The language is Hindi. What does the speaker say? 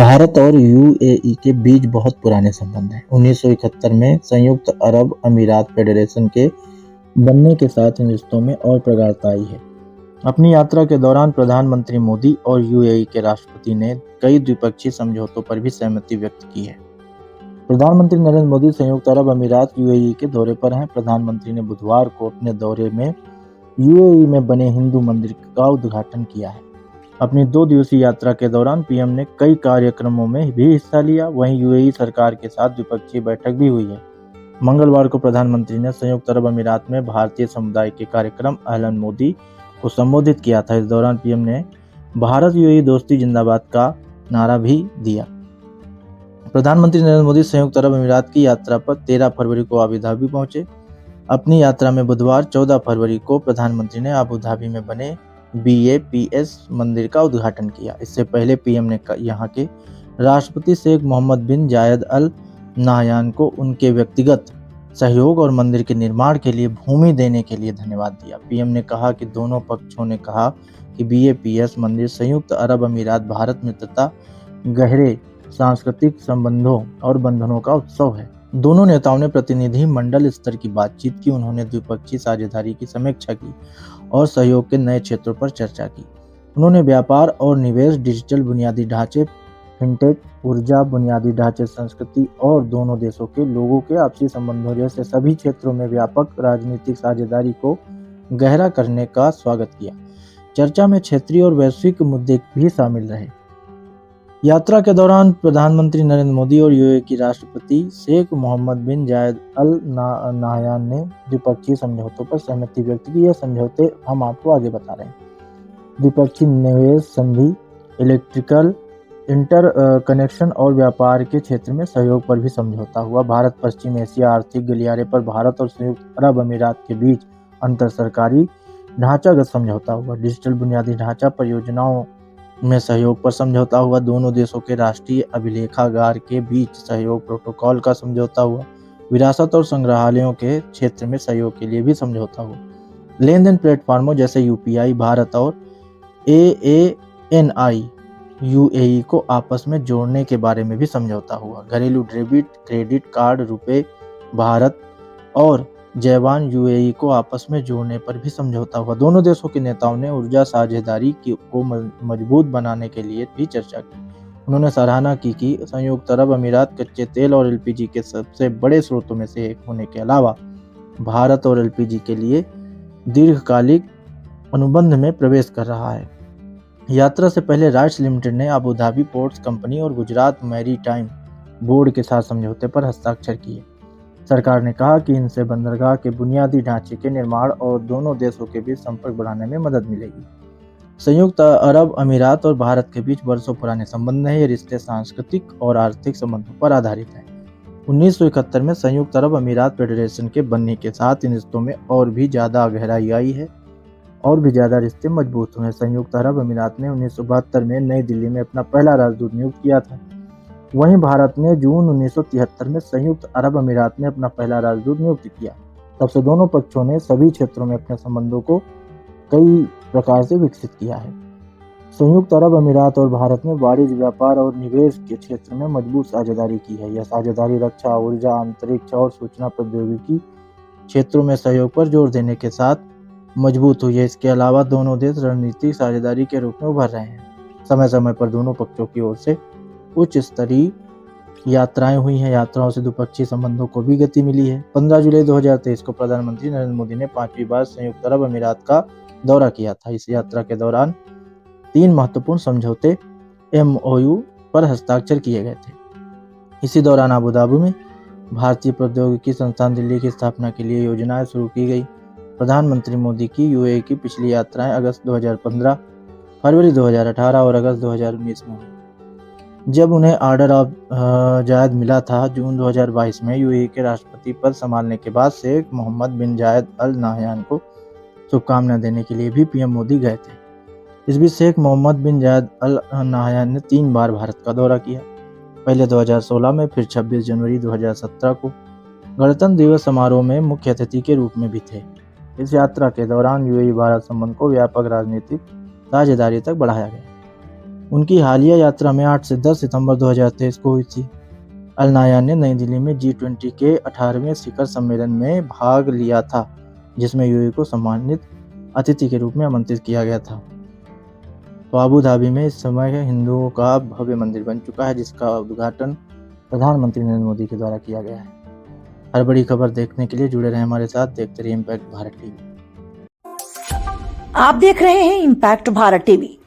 भारत और यूएई के बीच बहुत पुराने संबंध हैं। 1971 में संयुक्त अरब अमीरात फेडरेशन के बनने के साथ इन रिश्तों में और प्रगाढ़ता आई है। अपनी यात्रा के दौरान प्रधानमंत्री मोदी और यूएई के राष्ट्रपति ने कई द्विपक्षीय समझौतों पर भी सहमति व्यक्त की है। प्रधानमंत्री नरेंद्र मोदी संयुक्त अरब अमीरात यूएई के दौरे पर हैं। प्रधानमंत्री ने बुधवार को अपने दौरे में यूएई में बने हिंदू मंदिर का उद्घाटन किया है। अपनी 2 दिवसीय यात्रा के दौरान पीएम ने कई कार्यक्रमों में भी हिस्सा लिया। वहीं यूएई सरकार के साथ द्विपक्षीय बैठक भी हुई है। मंगलवार को प्रधानमंत्री ने संयुक्त अरब अमीरात में भारतीय समुदाय के कार्यक्रम अहलन मोदी को संबोधित किया था। इस दौरान पीएम ने भारत यूएई दोस्ती जिंदाबाद का नारा भी दिया। प्रधानमंत्री नरेंद्र मोदी संयुक्त अरब अमीरात की यात्रा पर 13 फरवरी को अबू धाबी पहुंचे। अपनी यात्रा में बुधवार 14 फरवरी को प्रधानमंत्री ने अबू धाबी में बने BAPS मंदिर का उद्घाटन किया। इससे पहले पीएम ने यहां के राष्ट्रपति शेख मोहम्मद बिन जायद अल नाहयान को उनके व्यक्तिगत सहयोग और मंदिर के निर्माण के लिए भूमि देने के लिए धन्यवाद दिया। पीएम ने कहा कि दोनों पक्षों ने कहा कि BAPS मंदिर संयुक्त अरब अमीरात भारत मित्रता, गहरे सांस्कृतिक संबंधों और बंधनों का उत्सव है। दोनों नेताओं ने प्रतिनिधि मंडल स्तर की बातचीत की। उन्होंने द्विपक्षीय साझेदारी की समीक्षा की और सहयोग के नए क्षेत्रों पर चर्चा की। उन्होंने व्यापार और निवेश, डिजिटल बुनियादी ढांचे, फिनटेक, ऊर्जा, बुनियादी ढांचे, संस्कृति और दोनों देशों के लोगों के आपसी संबंधों जैसे सभी क्षेत्रों में व्यापक राजनीतिक साझेदारी को गहरा करने का स्वागत किया। चर्चा में क्षेत्रीय और वैश्विक मुद्दे भी शामिल रहे। यात्रा के दौरान प्रधानमंत्री नरेंद्र मोदी और यूएई की राष्ट्रपति शेख मोहम्मद बिन जायद अल नाहयान ने द्विपक्षीय समझौतों पर सहमति व्यक्त की। यह समझौते हम आपको आगे बता रहे हैं। द्विपक्षीय निवेश संधि, इलेक्ट्रिकल इंटर कनेक्शन और व्यापार के क्षेत्र में सहयोग पर भी समझौता हुआ। भारत पश्चिम एशिया आर्थिक गलियारे पर भारत और संयुक्त अरब अमीरात के बीच अंतर सरकारी ढांचागत समझौता हुआ। डिजिटल बुनियादी ढांचा परियोजनाओं में सहयोग पर समझौता हुआ। दोनों देशों के राष्ट्रीय अभिलेखागार के बीच सहयोग प्रोटोकॉल का समझौता हुआ। विरासत और संग्रहालयों के क्षेत्र में सहयोग के लिए भी समझौता हुआ। लेन देन प्लेटफॉर्मों जैसे UPI भारत और AANI यूएई को आपस में जोड़ने के बारे में भी समझौता हुआ। घरेलू डेबिट क्रेडिट कार्ड रुपए भारत और जैवान यूएई को आपस में जोड़ने पर भी समझौता हुआ। दोनों देशों के नेताओं ने ऊर्जा साझेदारी को मजबूत बनाने के लिए भी चर्चा की। उन्होंने सराहना की कि संयुक्त अरब अमीरात कच्चे तेल और LPG के सबसे बड़े स्रोतों में से एक होने के अलावा भारत और LPG के लिए दीर्घकालिक अनुबंध में प्रवेश कर रहा है। यात्रा से पहले राइट्स लिमिटेड ने अबू धाबी पोर्ट्स कंपनी और गुजरात मैरीटाइम बोर्ड के साथ समझौते पर हस्ताक्षर किए। सरकार ने कहा कि इनसे बंदरगाह के बुनियादी ढांचे के निर्माण और दोनों देशों के बीच संपर्क बढ़ाने में मदद मिलेगी। संयुक्त अरब अमीरात और भारत के बीच वर्षों पुराने संबंध हैं। ये रिश्ते सांस्कृतिक और आर्थिक संबंधों पर आधारित हैं। 1971 में संयुक्त अरब अमीरात फेडरेशन के बनने के साथ इन रिश्तों में और भी ज्यादा गहराई आई है और भी ज्यादा रिश्ते मजबूत हुए। संयुक्त अरब अमीरात ने 1972 में नई दिल्ली में अपना पहला राजदूत नियुक्त किया था। वहीं भारत ने जून 1973 में संयुक्त अरब अमीरात में अपना पहला राजदूत नियुक्त किया। तब से दोनों पक्षों ने सभी क्षेत्रों में अपने संबंधों को कई प्रकार से विकसित किया है। संयुक्त अरब अमीरात और भारत ने वाणिज्य, व्यापार और निवेश के क्षेत्र में मजबूत साझेदारी की है। यह साझेदारी रक्षा, ऊर्जा, अंतरिक्ष और सूचना प्रौद्योगिकी क्षेत्रों में सहयोग पर जोर देने के साथ मजबूत हुई है। इसके अलावा दोनों देश रणनीतिक साझेदारी के रूप में उभर रहे हैं। समय समय पर दोनों पक्षों की ओर से उच्च स्तरीय यात्राएं हुई हैं। यात्राओं से द्विपक्षीय संबंधों को भी गति मिली है। 15 जुलाई 2023 को प्रधानमंत्री नरेंद्र मोदी ने 5वीं बार संयुक्त अरब अमीरात का दौरा किया था। इस यात्रा के दौरान 3 महत्वपूर्ण समझौते MOU पर हस्ताक्षर किए गए थे। इसी दौरान अबू धाबी में भारतीय प्रौद्योगिकी संस्थान दिल्ली की स्थापना के लिए योजनाएं शुरू की गई। प्रधानमंत्री मोदी की यूएई की पिछली यात्राएं अगस्त 2015, फरवरी 2018 और अगस्त 2019 में हुई। जब उन्हें ऑर्डर ऑफ जायद मिला था, जून 2022 में यूएई के राष्ट्रपति पद संभालने के बाद शेख मोहम्मद बिन जायद अल नाहयान को शुभकामनाएं देने के लिए भी पीएम मोदी गए थे। इस बीच शेख मोहम्मद बिन जायद अल नाहयान ने 3 बार भारत का दौरा किया। पहले 2016 में, फिर 26 जनवरी 2017 को गणतंत्र दिवस समारोह में मुख्य अतिथि के रूप में भी थे। इस यात्रा के दौरान यूएई भारत संबंध को व्यापक राजनीतिक साझेदारी तक बढ़ाया गया। उनकी हालिया यात्रा में 8 से 10 सितंबर 2023 को हुई थी। अल नायान ने नई दिल्ली में G20 के 18वें शिखर सम्मेलन में भाग लिया था, जिसमें यूएई को सम्मानित अतिथि के रूप में आमंत्रित किया गया था। तो अबू धाबी में इस समय हिंदुओं का भव्य मंदिर बन चुका है, जिसका उद्घाटन प्रधानमंत्री नरेंद्र मोदी के द्वारा किया गया है। हर बड़ी खबर देखने के लिए जुड़े रहें हमारे साथ, देखते रहिए इम्पैक्ट भारत टीवी। आप देख रहे हैं इम्पैक्ट भारत टीवी।